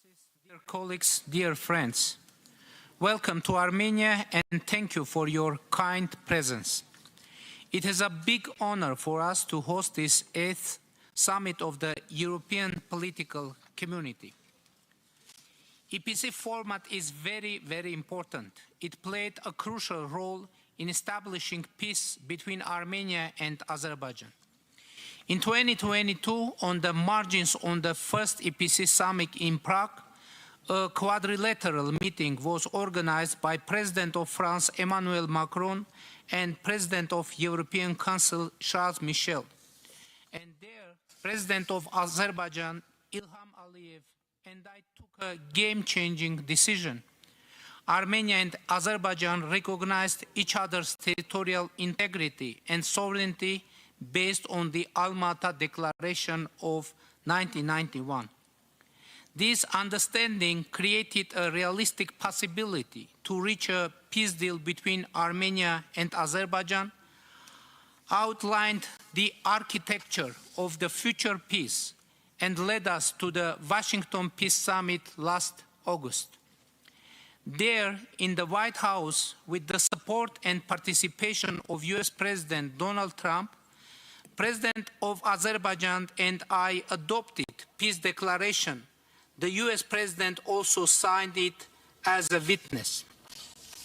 Dear colleagues, dear friends, welcome to Armenia and thank you for your kind presence. It is a big honor for us to host this 8th summit of the European political community. EPC format is very, very important. It played a crucial role in establishing peace between Armenia and Azerbaijan. In 2022, on the margins on the first EPC summit in Prague, a quadrilateral meeting was organized by President of France Emmanuel Macron and President of European Council Charles Michel. And there, President of Azerbaijan Ilham Aliyev and I took a game-changing decision. Armenia and Azerbaijan recognized each other's territorial integrity and sovereignty based on the Almaty Declaration of 1991. This understanding created a realistic possibility to reach a peace deal between Armenia and Azerbaijan, outlined the architecture of the future peace, and led us to the Washington Peace Summit last August. There, in the White House, with the support and participation of US President Donald Trump, President of Azerbaijan and I adopted peace declaration. The US President also signed it as a witness.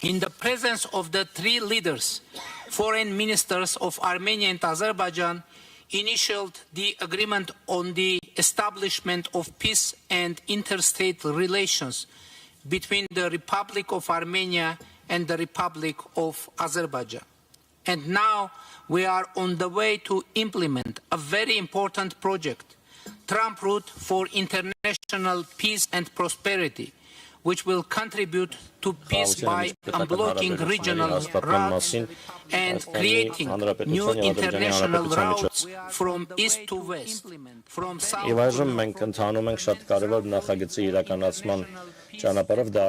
In the presence of the three leaders, foreign ministers of Armenia and Azerbaijan initialed the agreement on the establishment of peace and interstate relations between the Republic of Armenia and the Republic of Azerbaijan. And now we are on the way to implement a very important project, Trump Route for International Peace and Prosperity, which will contribute to peace by unblocking regional routes and creating new international routes from east to west, from south to north. Մենք ընթանում ենք շատ կարևոր նախագծի իրականացման ճանապարհով, դա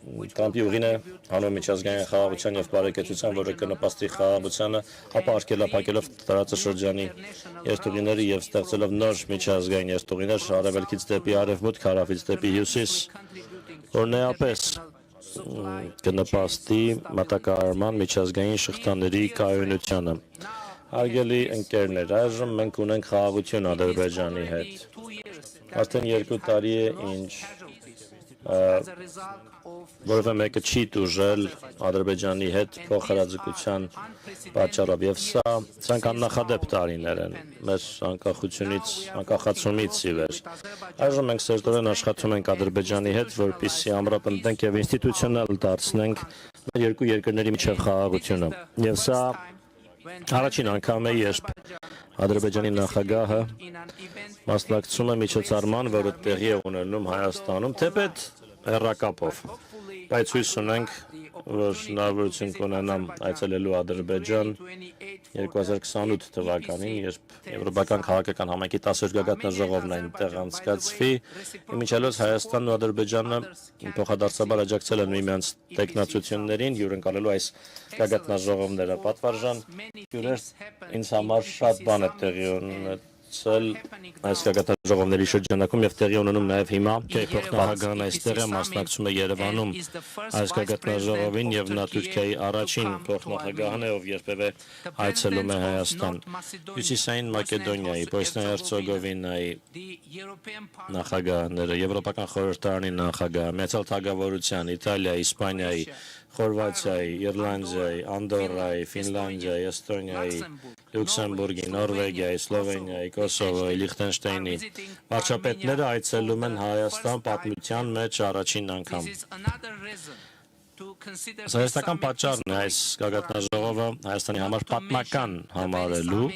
Տրամպի ուղին է հանուն միջազգային խաղաղության եւ բարեկեցության, որը կնպաստի խաղաղությանը, ապա արգելափակելով տարածաշրջանի երթուղիները եւ ստեղծելով նոր միջազգային երթուղիներ արևելքից դեպի արևմուտք, հարավից դեպի հյուսիս, որն էապես կնպաստի մատակարարման միջազգային շղթաների կայունությանը։ Հարգելի ընկերներ, այժմ մենք ունենք խաղաղություն Ադրբեջանի հետ։ Արդեն 2 տարի է, ինչ որևէ մեկը չի տուժել Ադրբեջանի հետ փոխհրաձգության պատճառով, եւ սրանք աննախադեպ տարիներ են մեր անկախացումից ի վեր։ Այժմ մենք սերտորեն աշխատում ենք Ադրբեջանի հետ, որպեսզի ամրապնդենք եւ ինստիտուցիոնալ դարձնենք մեր երկու երկրների միջև խաղաղությունը։ Եվ սա առաջին անգամ է, երբ Ադրբեջանի նախագահը մասնակցում է միջոցառման, որը տեղի է ունենում Հայաստանում, թեպետ հեռակապով, բայց հույս ունենք, որ հնարավորություն կունենամ այցելելու Ադրբեջան 2028 թվականին, երբ Եվրոպական քաղաքական համայնքի 10-րդ գագաթնաժողովն այնտեղ անցկացվի, իմիջիալոց Հայաստանն ու Ադրբեջանը փոխադարձաբար աջակցել են միմյանց տեխնացություններին, հյուրընկալելու այս գագաթնաժողովները։ Պատվարժան հյուրեր, ինձ համար շատ բան է տեղի ունեցել այս գագաթնաժողովների շրջանակում եւ տեղի ունենում նաեւ հիմա, փոխնախագահն այստեղ է, մասնակցում է Երևանում այս գագաթնաժողովին եւ նա Թուրքիայի առաջին փոխնախագահն է, ով երբևէ այցելում է Հայաստան։ Հյուսիսային Մակեդոնիայի, Բոսնիա-Հերցեգովինայի նախագահները, Եվրոպական խորհրդարանի նախագահը, Մեծալ Թագավորության, Իտալիայի, Իսպանիայի, Խորվաթիայի, Իռլանդիայի, Անդորրայի, Ֆինլանդիայի, Էստոնիայի, Լյուքսեմբուրգի, Նորվեգիայի, Սլովենիայի, Կոսովոյի, Լիխտենշտեյնի վարչապետները այցելում են Հայաստան պատմության մեջ առաջին անգամ։ Սահեստական պատճառն է այս գագաթնաժողովը Հայաստանի համար պատմական համարելու,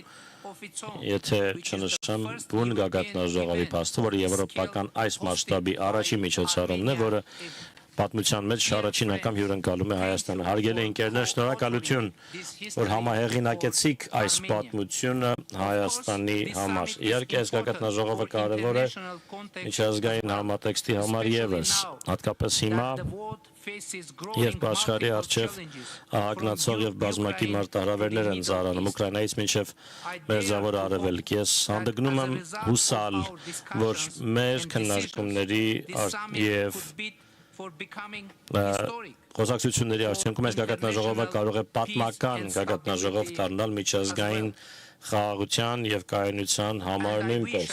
եթե չնշեմ բուն գագաթնաժողովի փաստը, որը եվրոպական այս մասշտաբի առաջին միջոցառումն է, որը պատմության մեջ առաջին անգամ հյուրընկալում է Հայաստանը։ Հարգելի ընկերներ, շնորհակալություն, որ համահեղինակեցիք այս պատմությունը Հայաստանի համար։ Իհարկե, այս գագաթնաժողովը կարևոր է միջազգային համատեքստի համար եւս, հատկապես հիմա, երբ աշխարհի առջև ահագնացող եւ բազմակի մարտահրավերներ են ծառանում Ուկրաինայից մինչեւ Մերձավոր Արևելք, ես հանդգնում եմ հուսալ, որ մեր քննարկումների եւ խոսակցությունների արդյունքում այս գագաթնաժողովը կարող է պատմական գագաթնաժողով դառնալ միջազգային խաղաղության եւ կայունության համար նույնպես։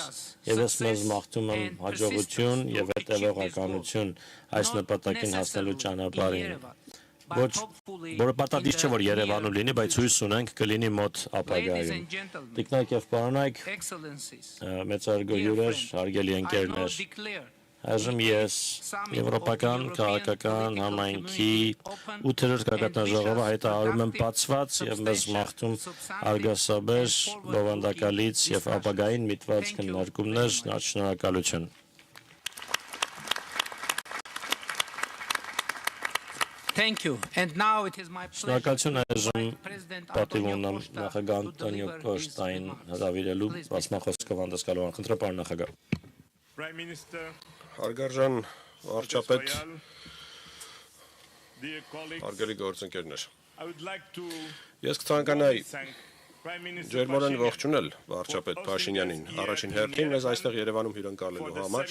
Եվ ես մեզ մաղթում եմ հաջողություն եւ հետեւողականություն այս նպատակին հասնելու ճանապարհին։ Ոչ, որը պատահից չէ, որ Երևանում լինի, բայց հույս ունենք կլինի մոտ ապագայում։ Տիկնայք եւ պարոնայք, մեծարգո հյուրեր, հարգելի ընկերներ, այժմ ես Եվրոպական քաղաքական համայնքի 8-րդ գագաթնաժողովը հայտարարում եմ բացված եւ մեզ մաղթում արգասաբեր, բովանդակալից եւ ապագային միտված քննարկումներ, շնորհակալություն։ Thank you. And now it is my pleasure Շնորհակալություն այժմ President պատիվ Antonio ունեմ Costa նախագահ to Անտոնիո deliver his Կոստային remarks. հրավիրելու Please, բացմախոսքով հանդեսկալու խնդրեմ պարոն նախագահ։ Prime Minister, Հարգարժան վարչապետ, Royal, dear colleagues, հարգելի գործընկերներ։ I would like to Ես կցանկանայի thank Prime Minister ջերմորեն Pashinyan ողջունել վարչապետ Փաշինյանին առաջին հերթին մեզ այստեղ Երևանում for հյուրընկալելու the համար